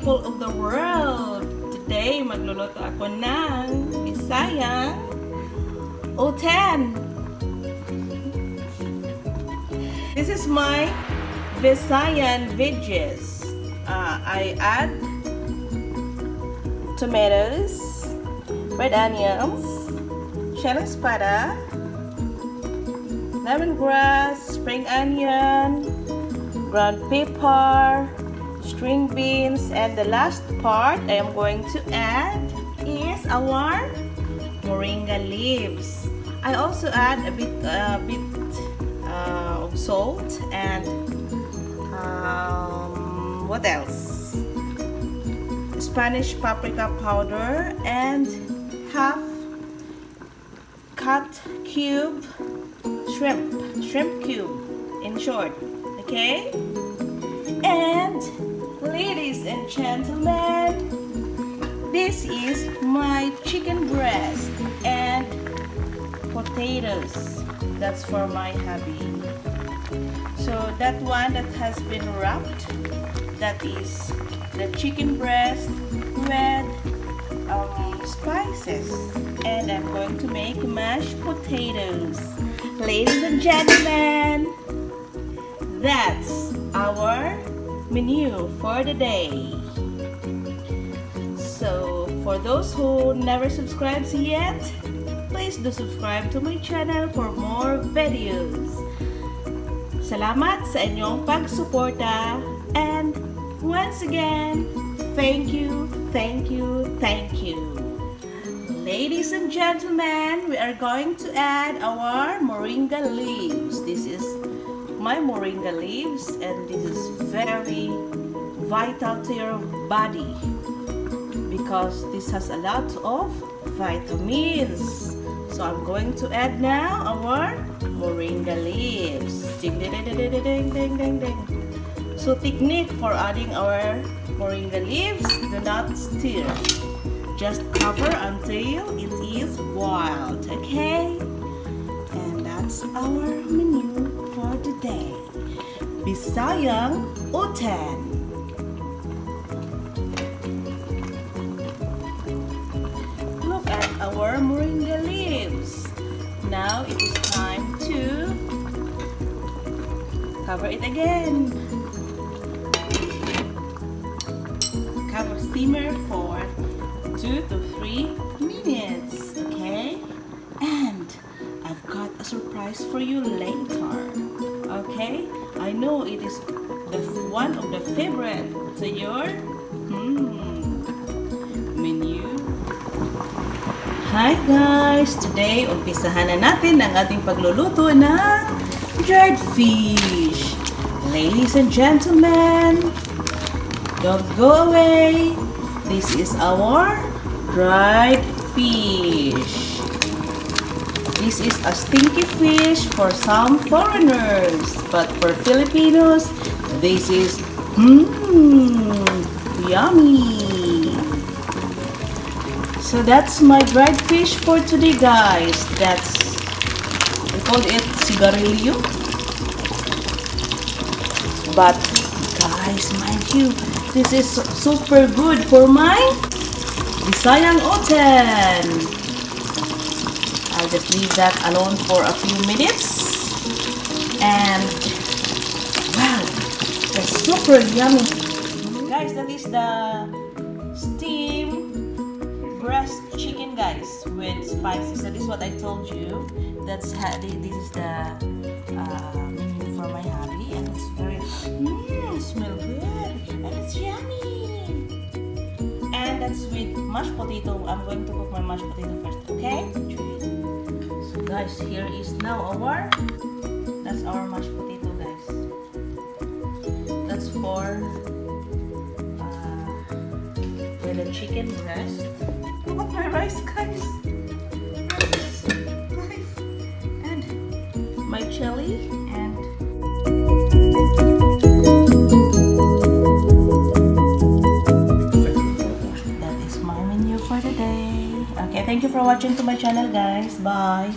people of the world! Today, magluluto ako ng Bisayang Utan. This is my Visayan veggies. I add tomatoes, red onions, shell espada, lemongrass, spring onion, ground pepper, string beans, and the last part I am going to add is our moringa leaves. I also add a bit of salt and what else? Spanish paprika powder and half cut cube shrimp cube in short. Okay? And ladies and gentlemen, this is my chicken breast and potatoes. That's for my hubby. So that one that has been wrapped, that is the chicken breast with spices, and I'm going to make mashed potatoes. Ladies and gentlemen, that's our menu for the day. So for those who never subscribed yet, please do subscribe to my channel for more videos. Salamat sa inyong pagsuporta, and once again, thank you, thank you, thank you. Ladies and gentlemen, we are going to add our moringa leaves. This is my moringa leaves, and this is very vital to your body because this has a lot of vitamins. So I'm going to add now our moringa leaves. Ding, ding, ding, ding, ding, ding, ding, ding. So technique for adding our moringa leaves: do not stir. Just cover until it is boiled. Okay? And that's our menu for today. Bisayang Utan. Look at our moringa leaves. Now it is time to cover it again. Cover simmer for 2 to 3 minutes. Okay? And I've got a surprise for you later. Okay? I know it is one of the favorite to your menu. Hi guys! Today, umpisahan na natin ang ating pagluluto ng dried fish. Ladies and gentlemen, don't go away. This is our dried fish. This is a stinky fish for some foreigners, but for Filipinos, this is yummy. So that's my dried fish for today, guys. We call it cigarillo. But guys, mind you, this is super good for my Bisayang Utan. I'll just leave that alone for a few minutes. And wow, it's super yummy. Guys, that is the steamed breast chicken, guys, with spices. That is what I told you. This is the menu for my hubby, and it's very smell good, and it's yummy. And that's with mashed potato. I'm going to cook my mashed potato first, okay? So guys, here is now that's our mashed potato, guys. That's for the chicken breast. Look at my rice, guys. Rice. And my chili, and that is my menu for the day. Okay, thank you for watching to my channel, guys. Bye.